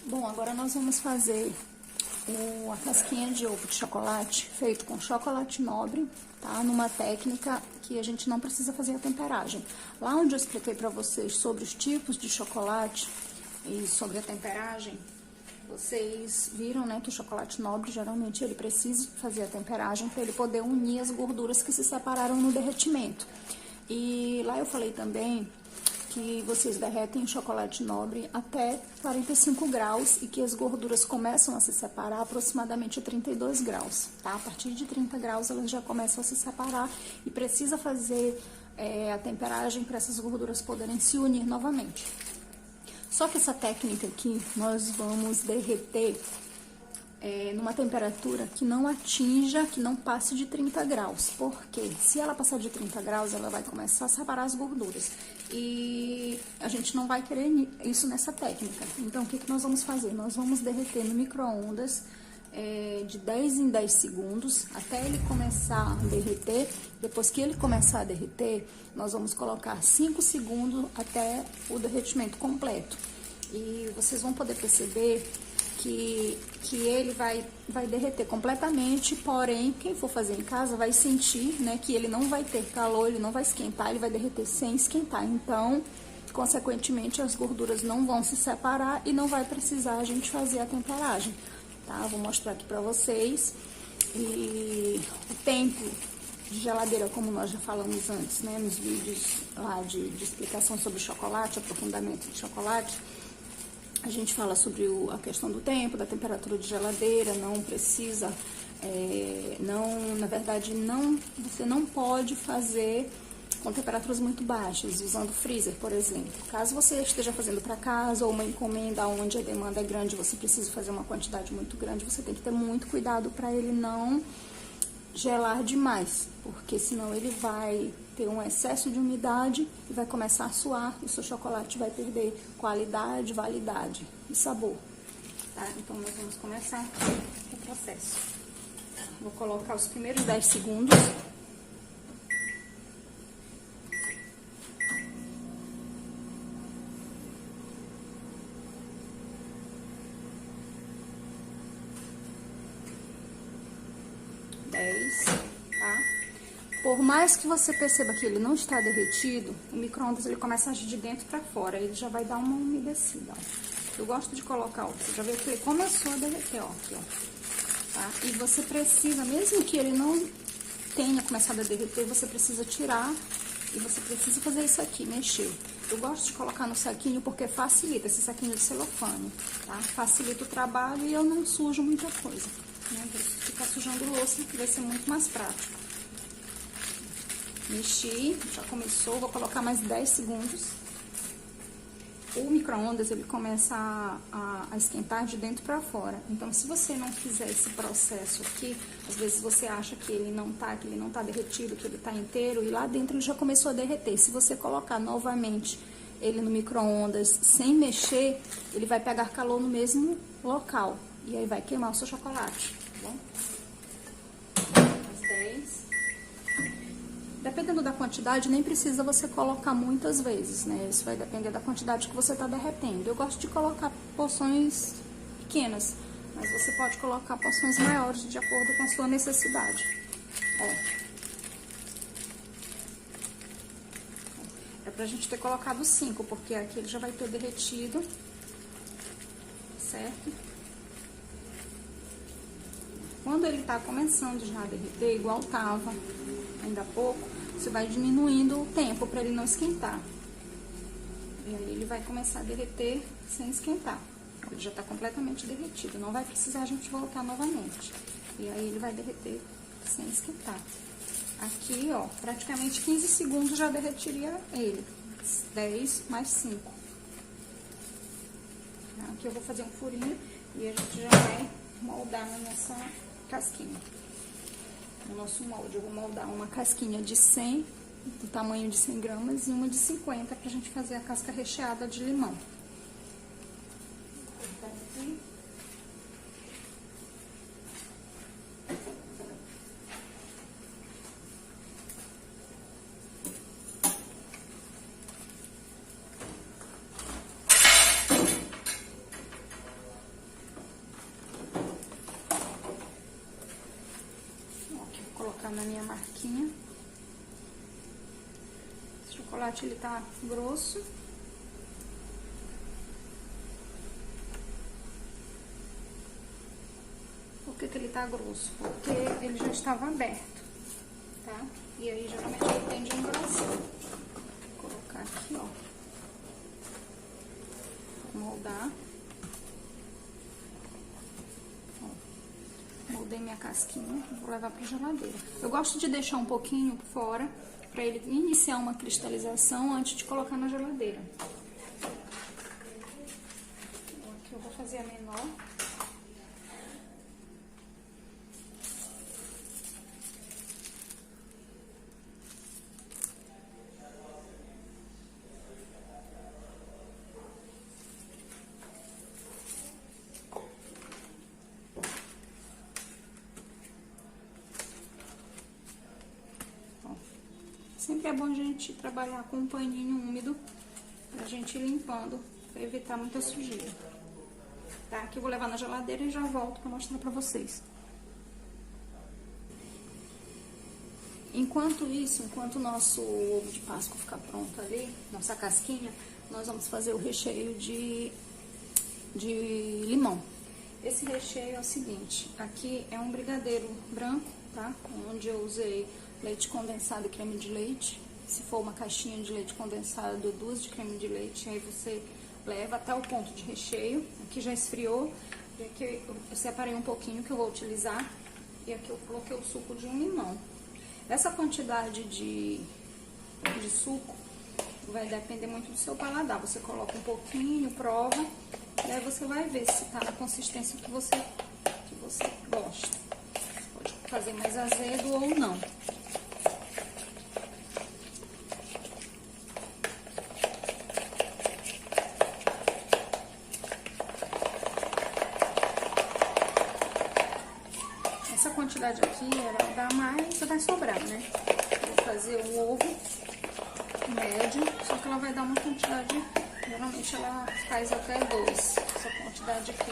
Bom, agora nós vamos fazer a casquinha de ovo de chocolate feito com chocolate nobre, tá? Numa técnica que a gente não precisa fazer a temperagem. Lá onde eu expliquei pra vocês sobre os tipos de chocolate e sobre a temperagem, vocês viram, né, que o chocolate nobre, geralmente, ele precisa fazer a temperagem para ele poder unir as gorduras que se separaram no derretimento. E lá eu falei também que vocês derretem o chocolate nobre até 45 graus e que as gorduras começam a se separar aproximadamente a 32 graus, tá? A partir de 30 graus elas já começam a se separar e precisa fazer a temperagem para essas gorduras poderem se unir novamente. Só que essa técnica aqui, nós vamos derreter numa temperatura que não atinja, que não passe de 30 graus. Porque se ela passar de 30 graus, ela vai começar a separar as gorduras. E a gente não vai querer isso nessa técnica. Então, o que nós vamos fazer? Nós vamos derreter no micro-ondas de 10 em 10 segundos, até ele começar a derreter. Depois que ele começar a derreter, nós vamos colocar 5 segundos até o derretimento completo. E vocês vão poder perceber que ele vai derreter completamente, porém, quem for fazer em casa vai sentir, né, que ele não vai ter calor, ele não vai esquentar, ele vai derreter sem esquentar. Então, consequentemente, as gorduras não vão se separar e não vai precisar a gente fazer a temperagem, tá? Vou mostrar aqui pra vocês. E o tempo de geladeira, como nós já falamos antes, né, nos vídeos lá de explicação sobre chocolate, aprofundamento de chocolate, a gente fala sobre a questão do tempo, da temperatura de geladeira, não precisa, na verdade, você não pode fazer com temperaturas muito baixas, usando freezer, por exemplo. Caso você esteja fazendo para casa ou uma encomenda onde a demanda é grande, você precisa fazer uma quantidade muito grande, você tem que ter muito cuidado para ele não gelar demais, porque senão ele vai ter um excesso de umidade e vai começar a suar e o seu chocolate vai perder qualidade, validade e sabor, tá? Então, nós vamos começar o processo. Vou colocar os primeiros 10 segundos. Por mais que você perceba que ele não está derretido, o micro-ondas ele começa a agir de dentro para fora, ele já vai dar uma umedecida, ó. Eu gosto de colocar, ó, você já vê que ele começou a derreter, ó, aqui, ó, tá? E você precisa, mesmo que ele não tenha começado a derreter, você precisa tirar e você precisa fazer isso aqui, mexer. Eu gosto de colocar no saquinho porque facilita, esse saquinho de celofane, tá? Facilita o trabalho e eu não sujo muita coisa, né? Pra ficar sujando louça, que vai ser muito mais prático. Mexi, já começou, vou colocar mais 10 segundos. O micro-ondas, ele começa a esquentar de dentro para fora. Então, se você não fizer esse processo aqui, às vezes você acha que ele não tá derretido, que ele tá inteiro, e lá dentro ele já começou a derreter. Se você colocar novamente ele no micro-ondas sem mexer, ele vai pegar calor no mesmo local. E aí vai queimar o seu chocolate, tá bom? Dependendo da quantidade, nem precisa você colocar muitas vezes, né? Isso vai depender da quantidade que você tá derretendo. Eu gosto de colocar porções pequenas, mas você pode colocar porções maiores de acordo com a sua necessidade. Ó. É pra gente ter colocado 5, porque aqui ele já vai ter derretido, certo? Quando ele tá começando já a derreter, igual tava ainda há pouco, você vai diminuindo o tempo para ele não esquentar. E aí ele vai começar a derreter sem esquentar. Ele já tá completamente derretido, não vai precisar a gente voltar novamente. E aí ele vai derreter sem esquentar. Aqui, ó, praticamente 15 segundos já derretiria ele. 10 mais 5. Aqui eu vou fazer um furinho e a gente já vai moldar na nossa casquinha. No nosso molde, eu vou moldar uma casquinha de 100, do tamanho de 100 gramas, e uma de 50 pra gente fazer a casca recheada de limão. marquinha. Esse chocolate, ele tá grosso. Por que que ele tá grosso? Porque ele já estava aberto, tá? E aí, geralmente, ele tende a engrossar. Vou colocar aqui, ó. Vou moldar. Moldei minha casquinha, vou levar pra geladeira. Eu gosto de deixar um pouquinho fora, pra ele iniciar uma cristalização antes de colocar na geladeira. Aqui eu vou fazer a menor. Sempre é bom a gente trabalhar com um paninho úmido pra gente ir limpando, pra evitar muita sujeira. Tá? Aqui eu vou levar na geladeira e já volto pra mostrar pra vocês. Enquanto isso, enquanto o nosso ovo de Páscoa ficar pronto ali, nossa casquinha, nós vamos fazer o recheio de limão. Esse recheio é o seguinte, aqui é um brigadeiro branco, tá? Onde eu usei leite condensado e creme de leite. Se for uma caixinha de leite condensado, 2 de creme de leite, aí você leva até o ponto de recheio. Aqui já esfriou, e aqui eu separei um pouquinho que eu vou utilizar, e aqui eu coloquei o suco de um limão. Essa quantidade de suco vai depender muito do seu paladar. Você coloca um pouquinho, prova, e aí você vai ver se tá na consistência que você gosta. Pode fazer mais azedo ou não. Essa quantidade aqui era dar mais, vai sobrar, né? Vou fazer um ovo médio, só que ela vai dar uma quantidade, geralmente ela faz até 2, essa quantidade aqui.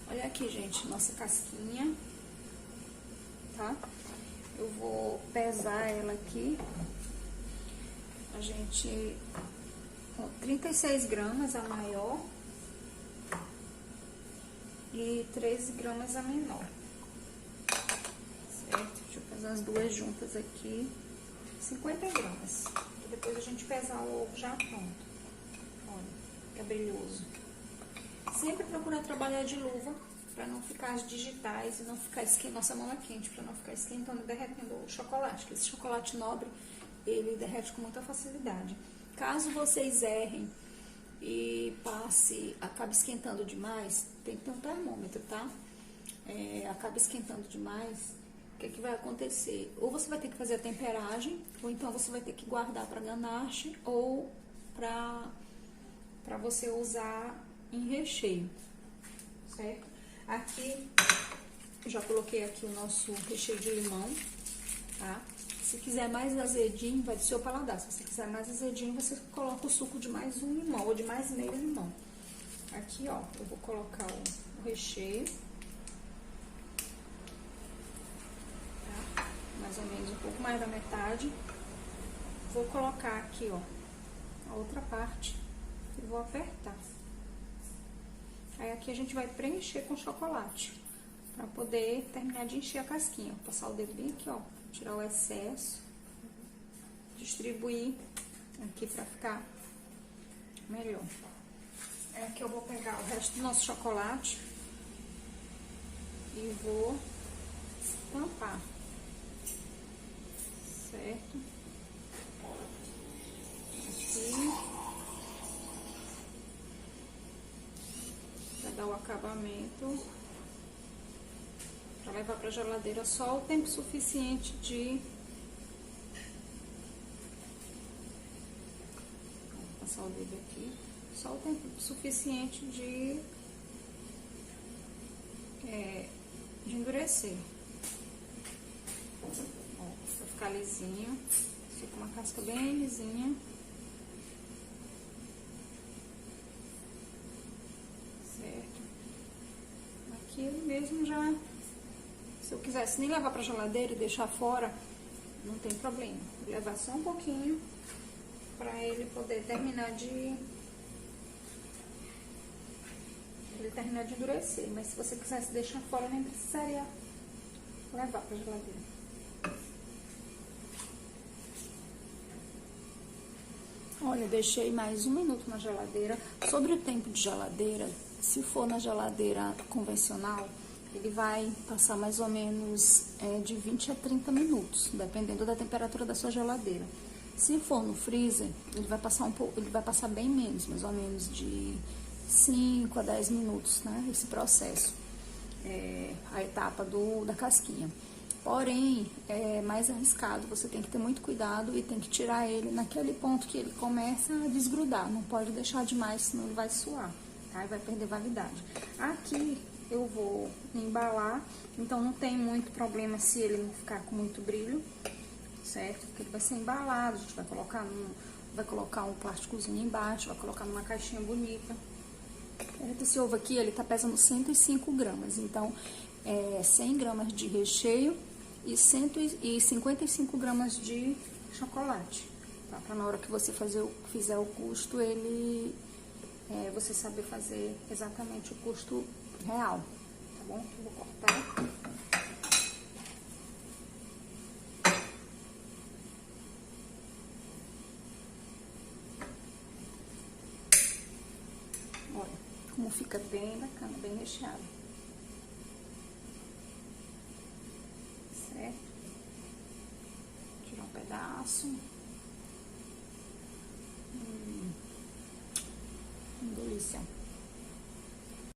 Olha aqui, gente, nossa casquinha, tá? Eu vou pesar ela aqui. A gente... 36 gramas a maior e 13 gramas a menor. Certo? Deixa eu pesar as duas juntas aqui. 50 gramas. E depois a gente pesar o ovo já pronto. Olha, que brilhoso. Sempre procurar trabalhar de luva para não ficar as digitais e não ficar esquentando. Nossa mão é quente, para não ficar esquentando e derretendo o chocolate. Porque esse chocolate nobre, ele derrete com muita facilidade. Caso vocês errem e acabe esquentando demais, tem que ter um termômetro, tá? Acaba esquentando demais, o que vai acontecer? Ou você vai ter que fazer a temperagem, ou então você vai ter que guardar para ganache ou para você usar em recheio, certo? Aqui, já coloquei aqui o nosso recheio de limão, tá? Se quiser mais azedinho, vai do seu paladar. Se você quiser mais azedinho, você coloca o suco de mais um limão, ou de mais meio limão. Aqui, ó, eu vou colocar o recheio. Tá? Mais ou menos um pouco mais da metade. Vou colocar aqui, ó, a outra parte e vou apertar. Aí aqui a gente vai preencher com chocolate, pra poder terminar de encher a casquinha. Vou passar o dedo bem aqui, ó. Tirar o excesso, distribuir aqui pra ficar melhor. Aqui eu vou pegar o resto do nosso chocolate e vou tampar, certo? Aqui, pra dar o acabamento. Pra levar pra geladeira só o tempo suficiente de... Vou passar o dedo aqui. Só o tempo suficiente de endurecer. Ó, pra ficar lisinho. Fica uma casca bem lisinha. Certo? Aqui ele mesmo já... Se eu quisesse nem levar pra geladeira e deixar fora, não tem problema. Vou levar só um pouquinho pra ele poder terminar de... endurecer. Mas se você quisesse deixar fora, nem precisaria levar pra geladeira. Olha, deixei mais 1 minuto na geladeira. Sobre o tempo de geladeira, se for na geladeira convencional, ele vai passar mais ou menos de 20 a 30 minutos, dependendo da temperatura da sua geladeira. Se for no freezer, ele vai passar ele vai passar bem menos, mais ou menos de 5 a 10 minutos, né? Esse processo, a etapa da casquinha. Porém, é mais arriscado, você tem que ter muito cuidado e tem que tirar ele naquele ponto que ele começa a desgrudar. Não pode deixar demais, senão ele vai suar, tá? E vai perder validade. Aqui eu vou embalar, então não tem muito problema se ele não ficar com muito brilho, certo? Porque ele vai ser embalado, a gente vai colocar um plásticozinho embaixo, vai colocar numa caixinha bonita. Esse ovo aqui, ele tá pesando 105 gramas, então 100 gramas de recheio e 55 gramas de chocolate, tá? Pra na hora que você fizer o custo, você saber fazer exatamente o custo real, tá bom? Eu vou cortar. Olha como fica bem bacana, bem recheado. Certo? Tirar um pedaço. Delícia.